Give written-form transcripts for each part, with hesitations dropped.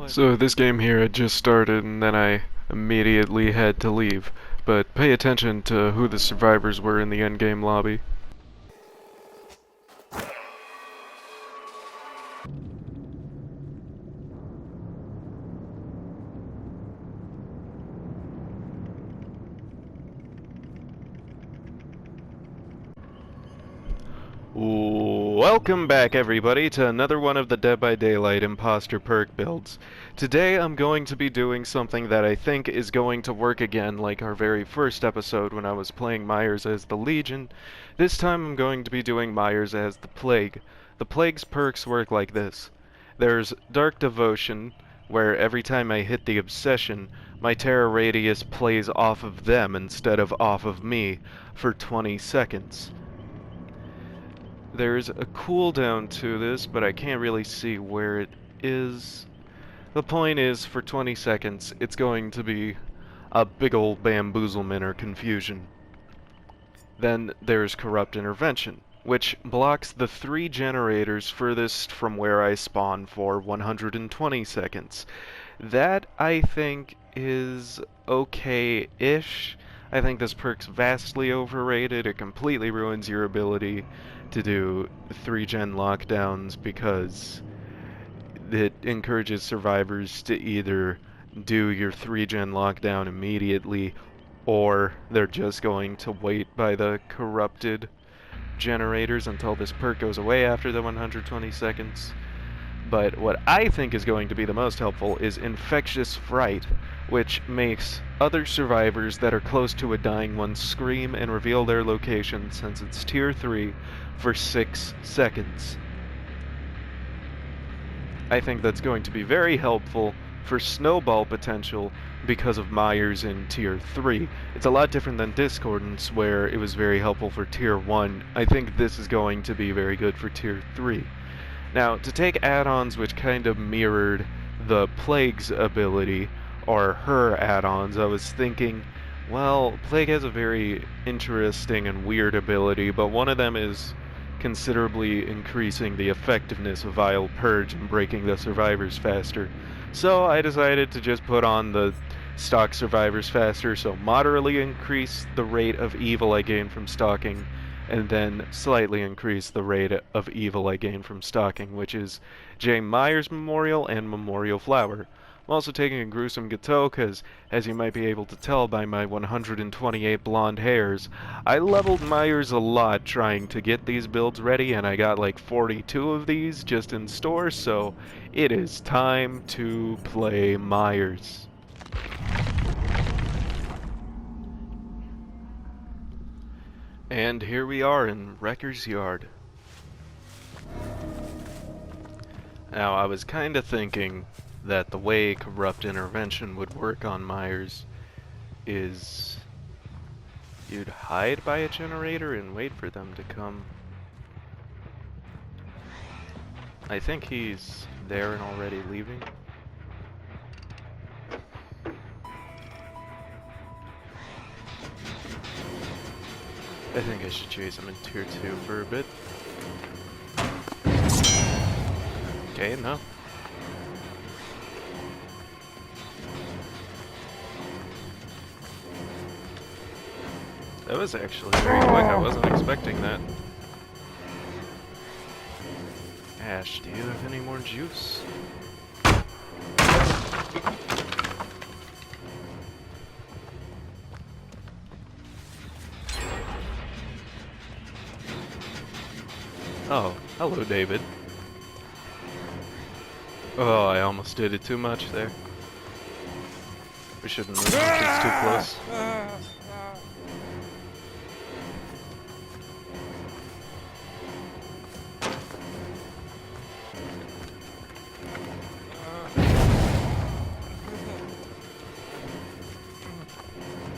So this game here had just started and then I immediately had to leave. But pay attention to who the survivors were in the endgame lobby. Welcome back everybody to another one of the Dead by Daylight imposter perk builds. Today I'm going to be doing something that I think is going to work again like our very first episode when I was playing Myers as the Legion. This time I'm going to be doing Myers as the Plague. The Plague's perks work like this. There's Dark Devotion, where every time I hit the Obsession, my terror radius plays off of them instead of off of me for 20 seconds. There's a cooldown to this, but I can't really see where it is. The point is, for 20 seconds, it's going to be a big old bamboozlement or confusion. Then there's Corrupt Intervention, which blocks the 3 generators furthest from where I spawn for 120 seconds. That, I think, is okay-ish. I think this perk's vastly overrated. It completely ruins your ability to do 3-gen lockdowns because it encourages survivors to either do your 3-gen lockdown immediately or they're just going to wait by the corrupted generators until this perk goes away after the 120 seconds. But what I think is going to be the most helpful is Infectious Fright, which makes other survivors that are close to a dying one scream and reveal their location since it's tier 3 for 6 seconds. I think that's going to be very helpful for snowball potential because of Myers in tier 3. It's a lot different than Discordance where it was very helpful for tier 1. I think this is going to be very good for tier 3. Now, to take add-ons which kind of mirrored the Plague's ability, or her add-ons, I was thinking, well, Plague has a very interesting and weird ability, but one of them is considerably increasing the effectiveness of Vile Purge and breaking the survivors faster. So I decided to just put on the stock survivors faster, so moderately increase the rate of evil I gain from stalking, and then slightly increase the rate of evil I gain from stalking, which is J. Myers Memorial and Memorial Flower. I'm also taking a gruesome Gateau because, as you might be able to tell by my 128 blonde hairs, I leveled Myers a lot trying to get these builds ready, and I got like 42 of these just in store, so it is time to play Myers. And here we are in Wrecker's Yard. Now, I was kinda thinking that the way Corrupt Intervention would work on Myers is you'd hide by a generator and wait for them to come. I think he's there and already leaving. I think I should chase him in tier 2 for a bit. Okay, no. That was actually very quick, I wasn't expecting that. Ash, do you have any more juice? Oh, hello David. Oh, I almost did it too much there. We shouldn't move, it's too close.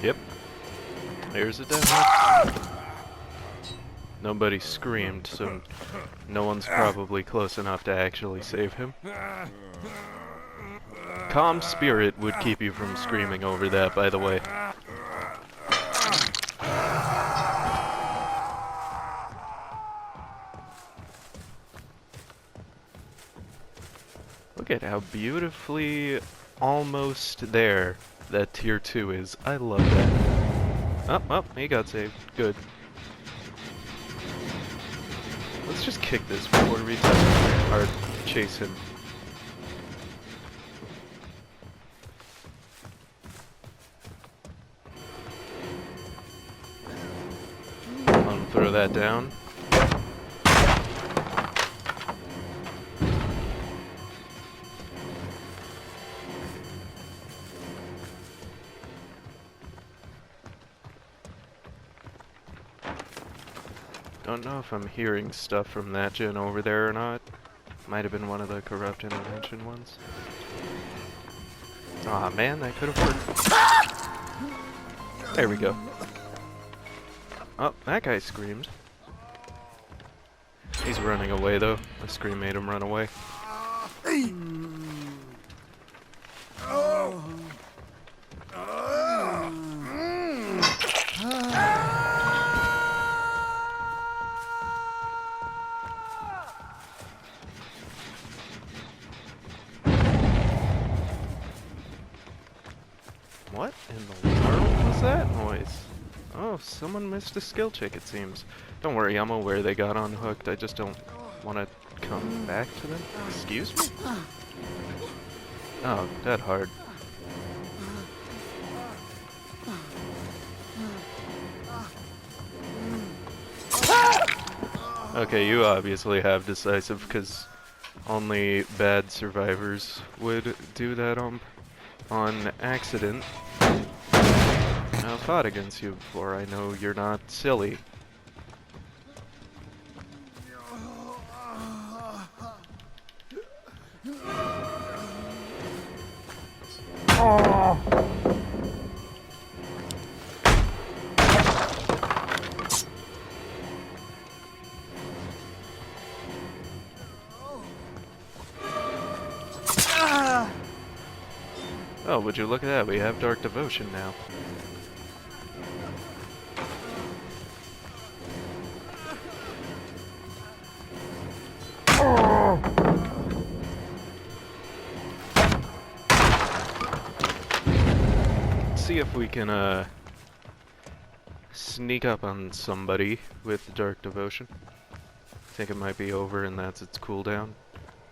Yep. There's a death. Nobody screamed, so no one's probably close enough to actually save him. Calm Spirit would keep you from screaming over that, by the way. Look at how beautifully almost there that tier 2 is. I love that. Oh, he got saved. Good. Let's just kick this before we touch him, or chase him. Throw that down. Don't know if I'm hearing stuff from that gen over there or not. Might have been one of the corrupt intervention ones. Aw, man, that could have worked. There we go. Oh, that guy screamed. He's running away, though. The scream made him run away. What in the world was that noise? Oh, someone missed a skill check, it seems. Don't worry, I'm aware they got unhooked. I just don't want to come back to them. Excuse me? Oh, that hard. Okay, you obviously have decisive, because only bad survivors would do that on accident. I've fought against you before. I know you're not silly. Oh, would you look at that? We have Dark Devotion now. Let's see if we can sneak up on somebody with Dark Devotion. I think it might be over and that's its cooldown.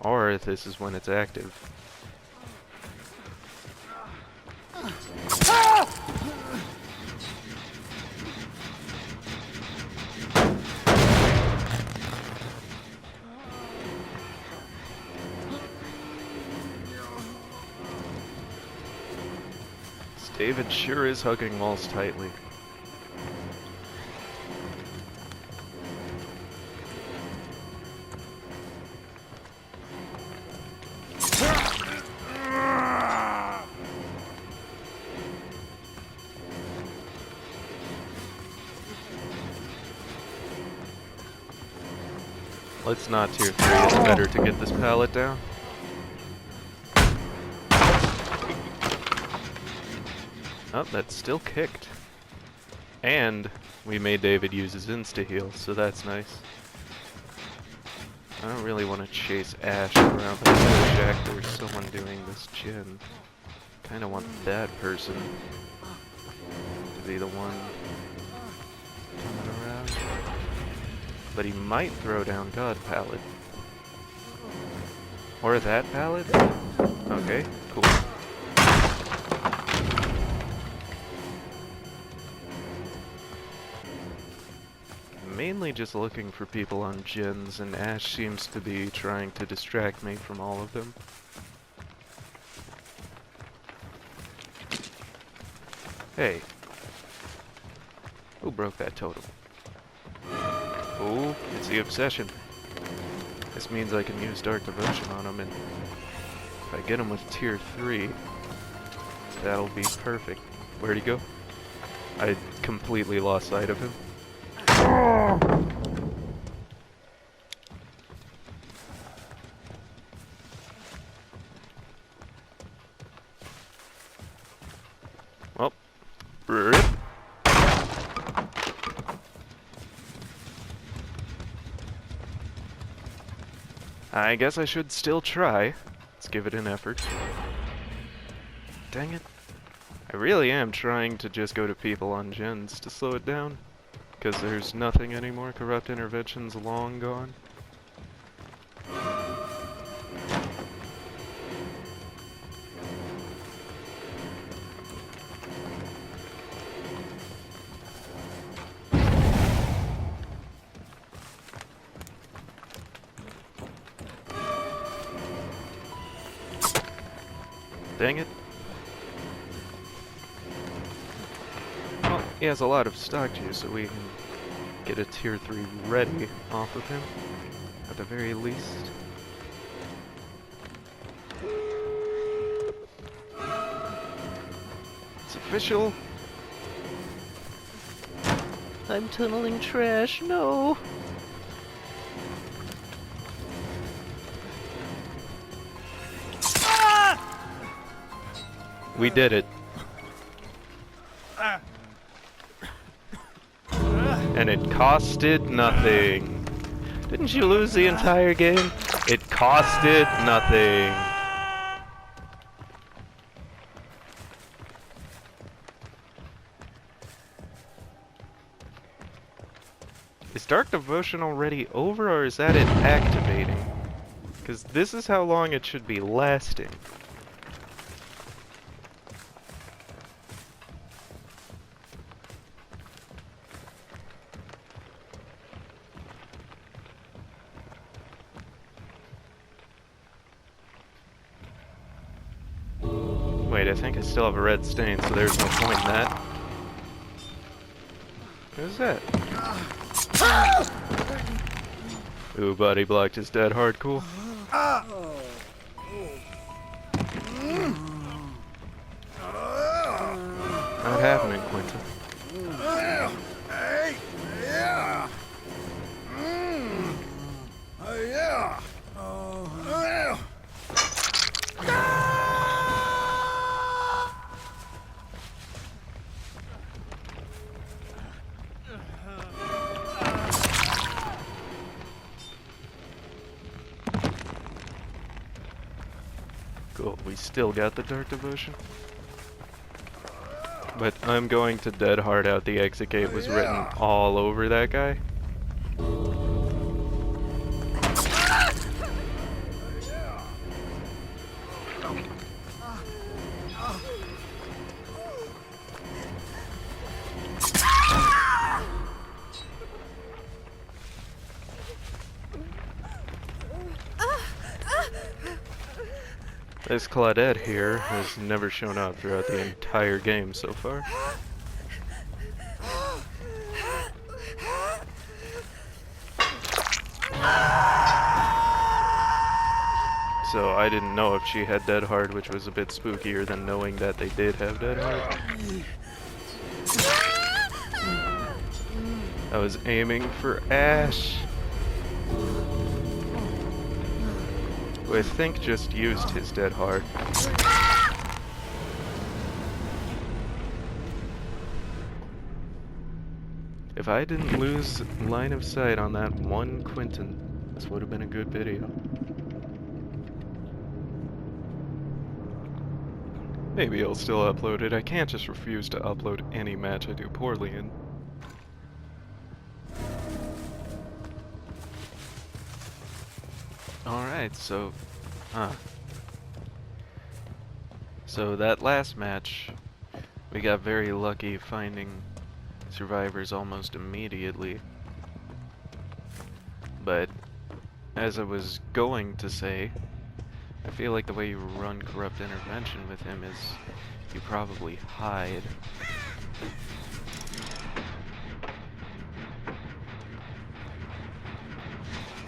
Or if this is when it's active. David sure is hugging walls tightly. Let's not tier 3, it's better to get this pallet down. Oh, that's still kicked. And we made David use his insta-heal, so that's nice. I don't really want to chase Ash around the shack. There's someone doing this gen. Kinda want that person to be the one coming around. But he might throw down God Pallet. Or that pallet? Okay, cool. Mainly just looking for people on gens, and Ash seems to be trying to distract me from all of them. Hey. Who broke that totem? Oh, it's the obsession. This means I can use Dark Devotion on him, and if I get him with tier 3, that'll be perfect. Where'd he go? I completely lost sight of him. Well, rip. I guess I should still try. Let's give it an effort. Dang it. I really am trying to just go to people on gens to slow it down. Because there's nothing anymore. Corrupt intervention's long gone. Dang it. Well, he has a lot of stock juice, so we can get a tier 3 ready off of him, at the very least. It's official. I'm tunneling trash, no. We did it. And it costed nothing. Didn't you lose the entire game? It costed nothing. Is Dark Devotion already over, or is that it activating? Because this is how long it should be lasting. Wait, I think I still have a red stain, so there's no point in that. Who's that? Ooh, buddy blocked his dead hard, cool. Not happening, Quentin. Cool, we still got the Dark Devotion. But I'm going to dead hard out the exit gate was written all over that guy. This Claudette here has never shown up throughout the entire game so far. So I didn't know if she had Dead Hard, which was a bit spookier than knowing that they did have Dead Hard. I was aiming for Ash, who I think just used his Dead Hard. If I didn't lose line of sight on that one Quentin, this would have been a good video. Maybe I'll still upload it. I can't just refuse to upload any match I do poorly in. Alright, so that last match, we got very lucky finding survivors almost immediately. But, as I was going to say, I feel like the way you run Corrupt Intervention with him is you probably hide.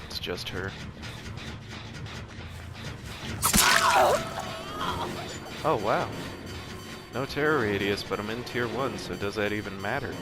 It's just her. Oh wow. No terror radius, but I'm in tier 1, so does that even matter?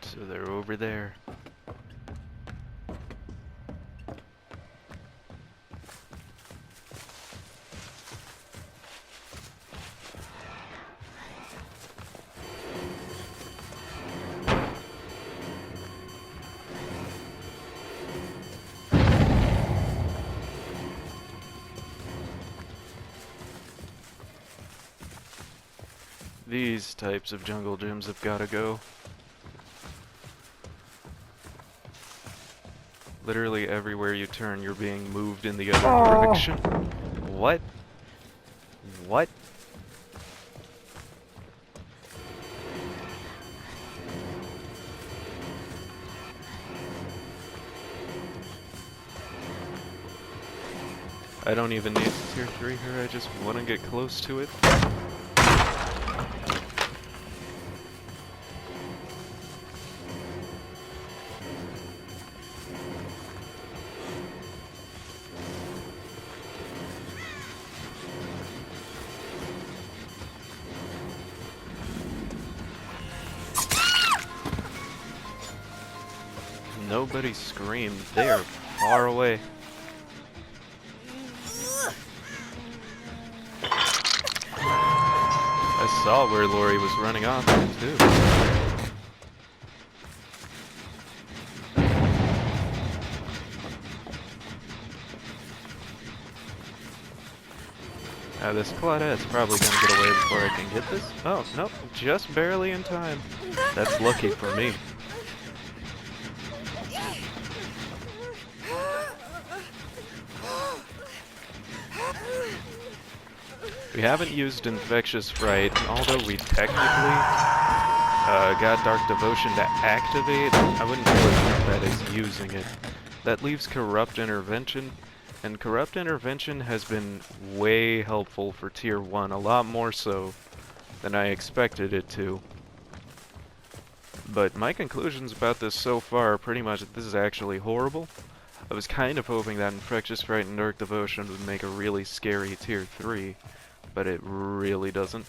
So they're over there. These types of jungle gyms have gotta go. Literally everywhere you turn, you're being moved in the other direction. What? What? I don't even need tier 3 here, I just want to get close to it. Nobody screamed. They are far away. I saw where Lori was running off to, too. Now this Claudette's probably gonna get away before I can get this. Oh, nope, just barely in time. That's lucky for me. We haven't used Infectious Fright, and although we technically got Dark Devotion to activate, I wouldn't really count that as using it. That leaves Corrupt Intervention, and Corrupt Intervention has been way helpful for Tier 1, a lot more so than I expected it to. But my conclusions about this so far are pretty much that this is actually horrible. I was kind of hoping that Infectious Fright and Dark Devotion would make a really scary Tier 3. But it really doesn't.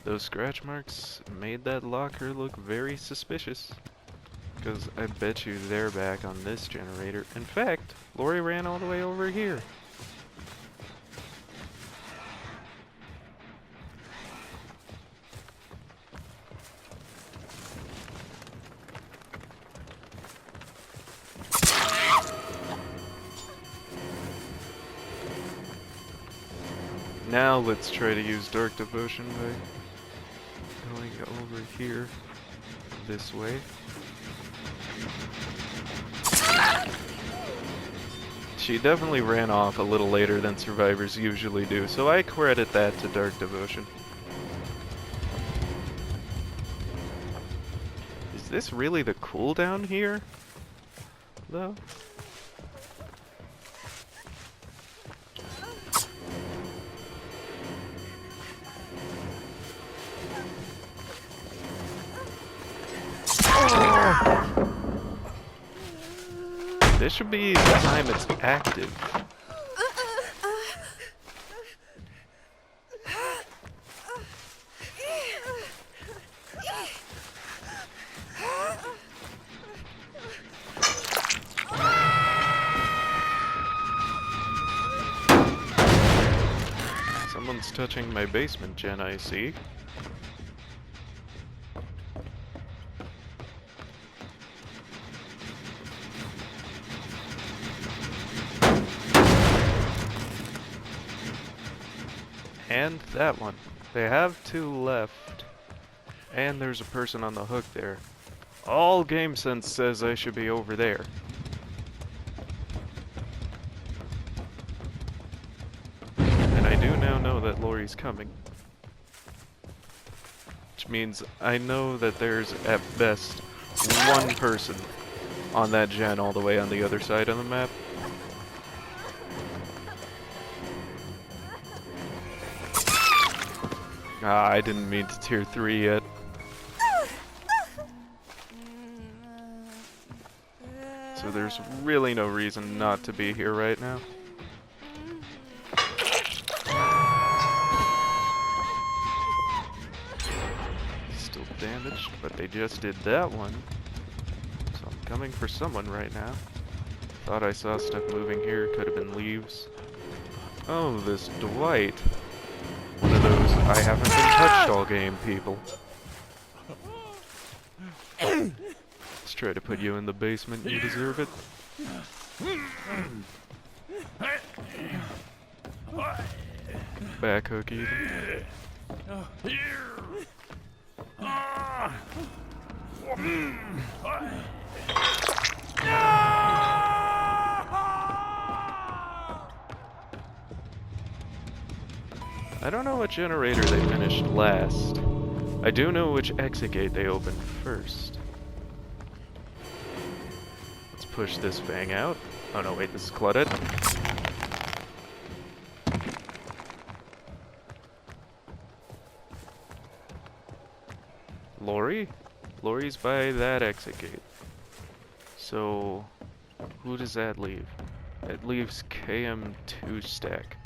Those scratch marks made that locker look very suspicious. Because I bet you they're back on this generator. In fact, Lori ran all the way over here. Now let's try to use Dark Devotion by going over here, this way. She definitely ran off a little later than survivors usually do, so I credit that to Dark Devotion. Is this really the cooldown here, though? This should be the time it's active. Someone's touching my basement gen, I see. And that one. They have two left. And there's a person on the hook there. All game sense says I should be over there. And I do now know that Lori's coming. Which means I know that there's at best one person on that gen all the way on the other side of the map. Ah, I didn't mean to tier 3 yet. So there's really no reason not to be here right now. Still damaged, but they just did that one. So I'm coming for someone right now. Thought I saw stuff moving here, could have been leaves. Oh, this Dwight. One of those I haven't been touched all game people. Let's try to put you in the basement, you deserve it. Back hook even. I don't know what generator they finished last. I do know which exit gate they opened first. Let's push this Fang out. Oh no, wait, this is cluttered. Lori? Lori's by that exit gate. So, who does that leave? It leaves KM2 stack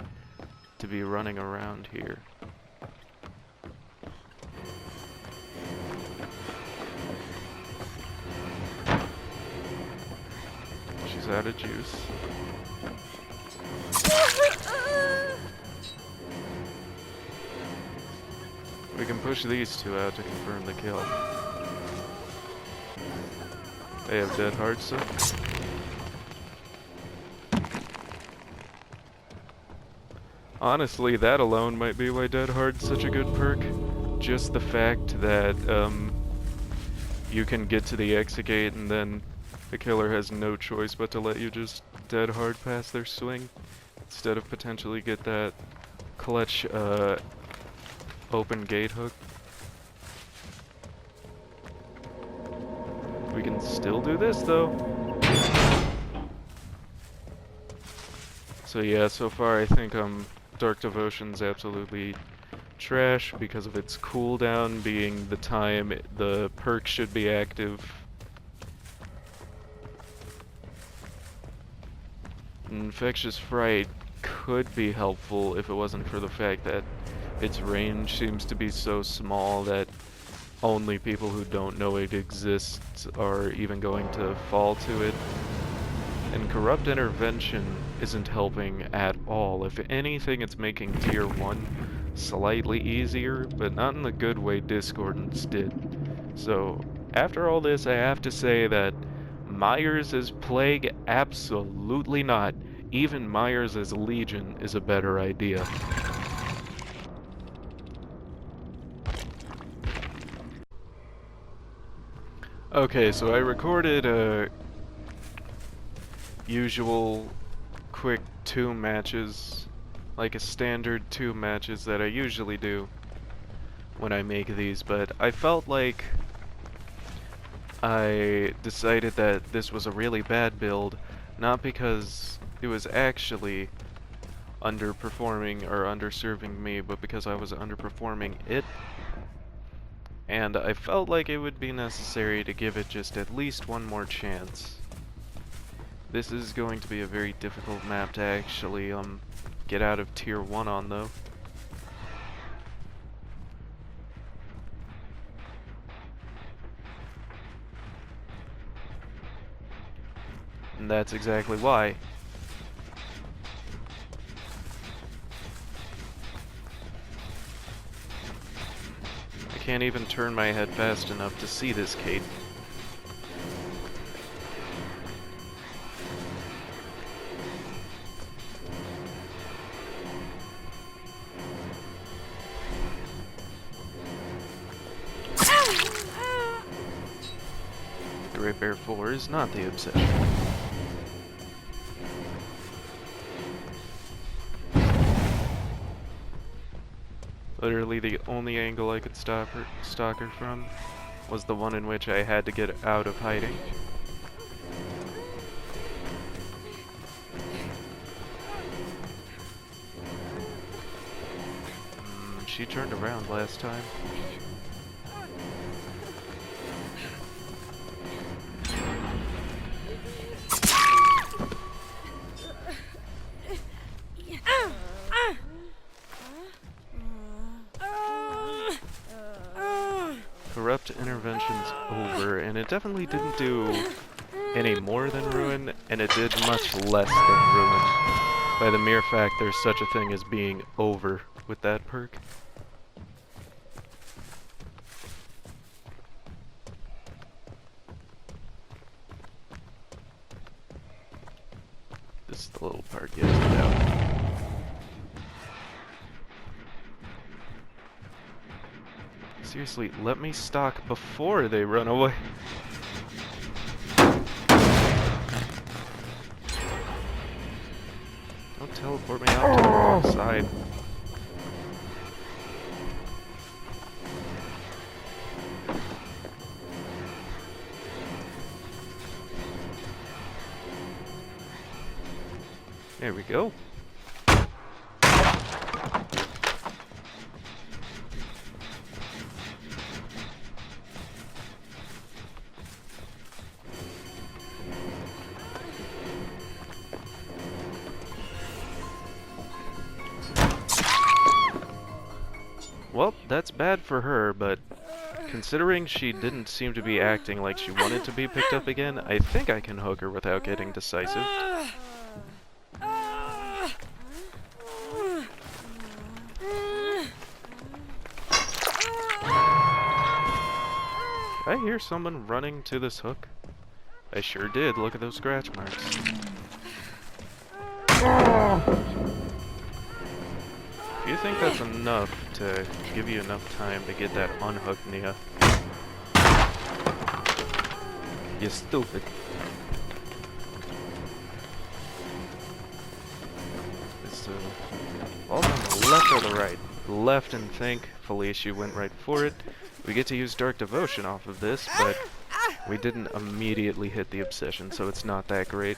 to be running around here. She's out of juice. We can push these two out to confirm the kill. They have dead hearts, so. Honestly, that alone might be why Dead Hard's such a good perk. Just the fact that you can get to the exit gate and then the killer has no choice but to let you just Dead Hard past their swing, instead of potentially get that clutch open gate hook. We can still do this though. So yeah, so far I think Dark Devotion's absolutely trash because of its cooldown being the time the perk should be active. Infectious Fright could be helpful if it wasn't for the fact that its range seems to be so small that only people who don't know it exists are even going to fall to it. And Corrupt Intervention isn't helping at all. If anything, it's making tier 1 slightly easier, but not in the good way Discordance did. So, after all this, I have to say that Myers as Plague, absolutely not. Even Myers as Legion is a better idea. Okay, so I recorded a usual quick 2 matches, like a standard 2 matches that I usually do when I make these, but I felt like I decided that this was a really bad build, not because it was actually underperforming or underserving me, but because I was underperforming it. And I felt like it would be necessary to give it just at least one more chance. This is going to be a very difficult map to actually get out of tier 1 on though. And that's exactly why. I can't even turn my head fast enough to see this Kate. Great Bear 4 is not the obsession. Literally the only angle I could stalk her from was the one in which I had to get out of hiding. she turned around last time. Corrupt intervention's over, and it definitely didn't do any more than ruin, and it did much less than ruin, by the mere fact there's such a thing as being over with that perk. This is the little part you have to know. Seriously, let me stock before they run away. Don't teleport me out to the wrong side. There we go. Well, that's bad for her, but considering she didn't seem to be acting like she wanted to be picked up again, I think I can hook her without getting decisive. Did I hear someone running to this hook? I sure did. Look at those scratch marks. Do you think that's enough to give you enough time to get that unhooked, Nia? You stupid. It's all on the left or the right? Left, and thankfully she went right for it. We get to use Dark Devotion off of this, but we didn't immediately hit the obsession, so it's not that great.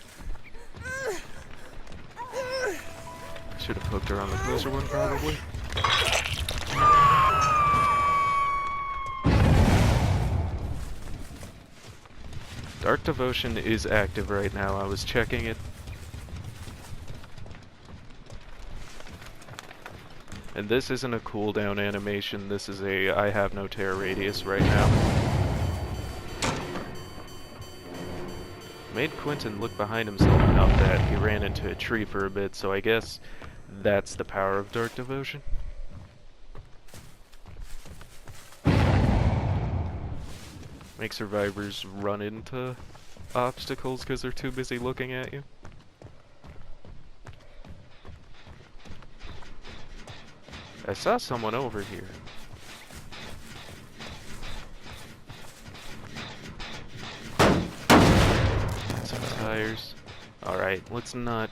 Should have hooked her on the closer one, probably. Dark Devotion is active right now. I was checking it. And this isn't a cooldown animation. This is a I have no terror radius right now. Made Quentin look behind himself enough that he ran into a tree for a bit, so I guess that's the power of Dark Devotion. Make survivors run into obstacles because they're too busy looking at you. I saw someone over here. Some tires. Alright, let's not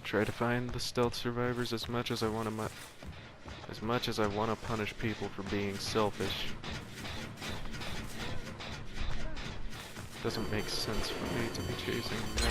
try to find the stealth survivors as much as I want to punish people for being selfish. Doesn't make sense for me to be chasing them.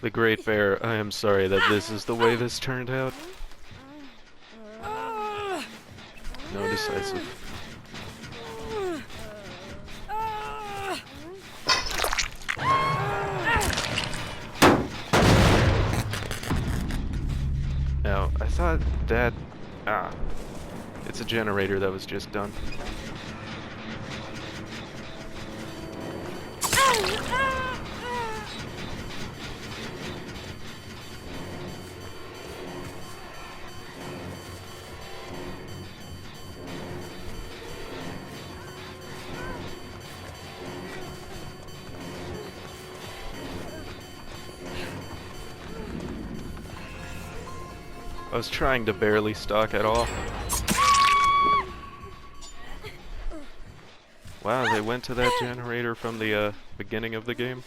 The Great Bear, I am sorry that this is the way this turned out. No decisive. Now, I thought that... it's a generator that was just done. I was trying to barely stalk at all. Wow, they went to that generator from the beginning of the game.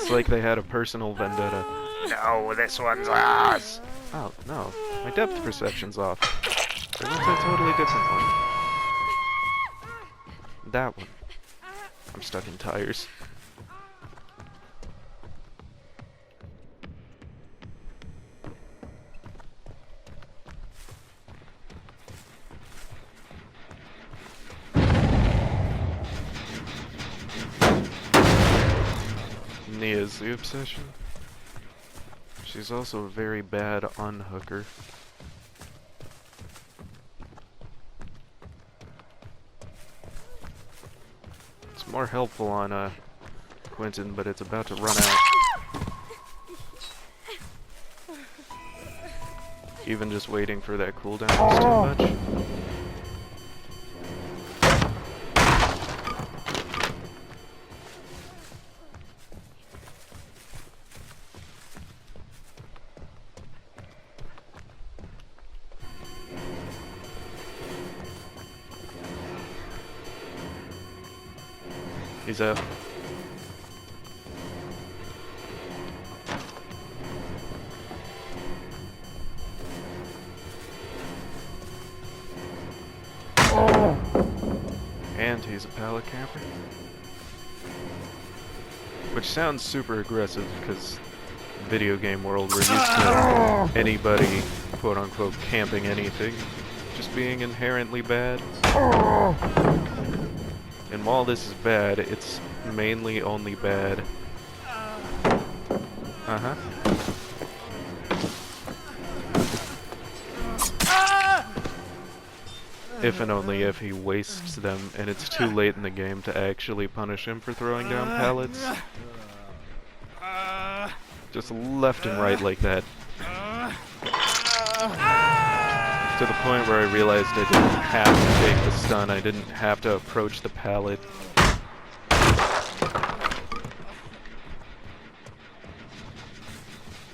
It's like they had a personal vendetta. No, this one's ours! Oh, no. My depth perception's off. There was a totally different one. That one. I'm stuck in tires. Nia's the obsession. She's also a very bad unhooker. It's more helpful on Quentin, but it's about to run out. Even just waiting for that cooldown is too much. He's out. And he's a pallet camper. Which sounds super aggressive because video game world we're used to anybody quote unquote camping anything just being inherently bad. And while this is bad, it's mainly only bad. Uh-huh. If and only if he wastes them, and it's too late in the game to actually punish him for throwing down pallets. Just left and right like that. To the point where I realized I didn't have to take the stun, I didn't have to approach the pallet.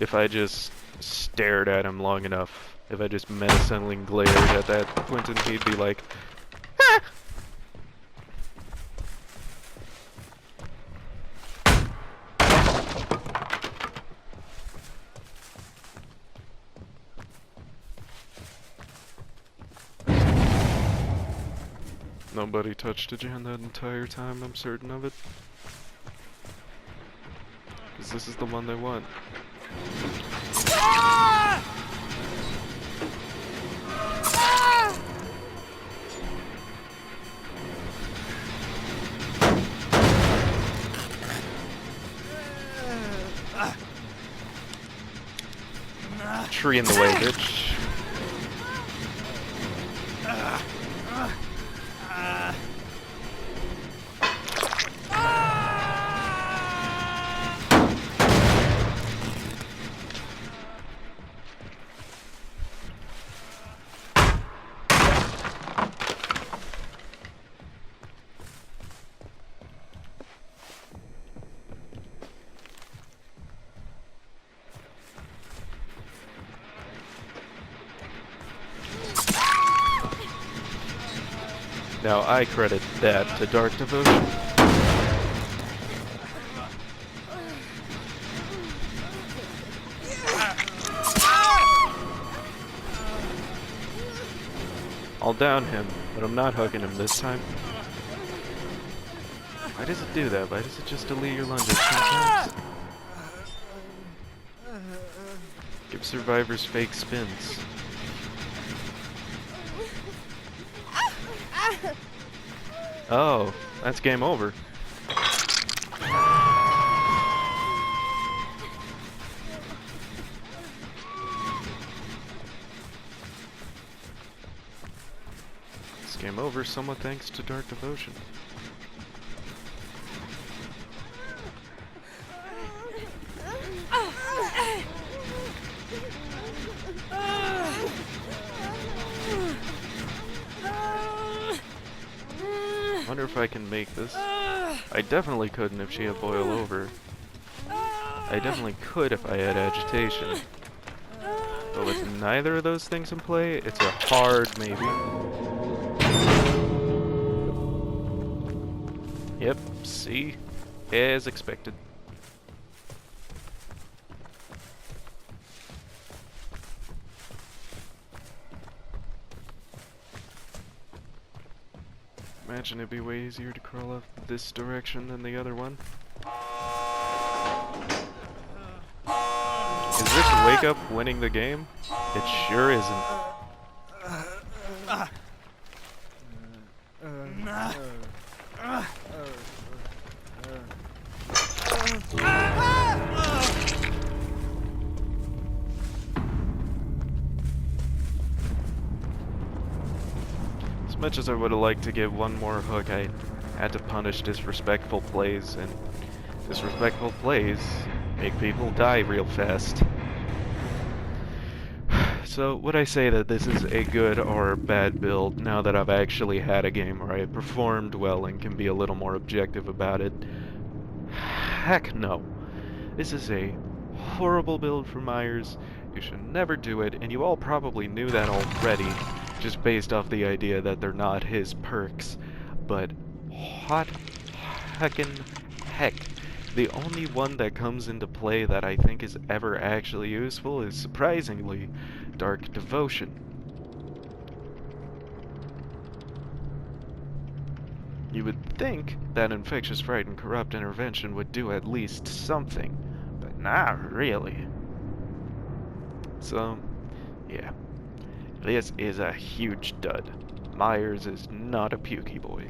If I just stared at him long enough, if I just menacingly glared at that Quentin, he'd be like, ah! Nobody touched a gen that entire time, I'm certain of it. Because this is the one they want. Tree in the way, bitch. Now I credit that to Dark Devotion. I'll down him, but I'm not hooking him this time. Why does it do that? Why does it just delete your lunges sometimes? Give survivors fake spins. Oh, that's game over. It's game over, somewhat thanks to Dark Devotion. Wonder if I can make this. I definitely couldn't if she had boil over. I definitely could if I had agitation. But with neither of those things in play, it's a hard maybe. Yep, see? As expected. imagine it'd be way easier to crawl up this direction than the other one. Is this wake up winning the game? It sure isn't. As much as I would have liked to get one more hook, I had to punish disrespectful plays, and disrespectful plays make people die real fast. So, would I say that this is a good or bad build now that I've actually had a game where I performed well and can be a little more objective about it? Heck no. This is a horrible build for Myers. You should never do it, and you all probably knew that already, just based off the idea that they're not his perks. But hot heckin' heck. The only one that comes into play that I think is ever actually useful is, surprisingly, Dark Devotion. You would think that Infectious Fright and Corrupt Intervention would do at least something, but not really. So, yeah. This is a huge dud. Myers is not a pukey boy.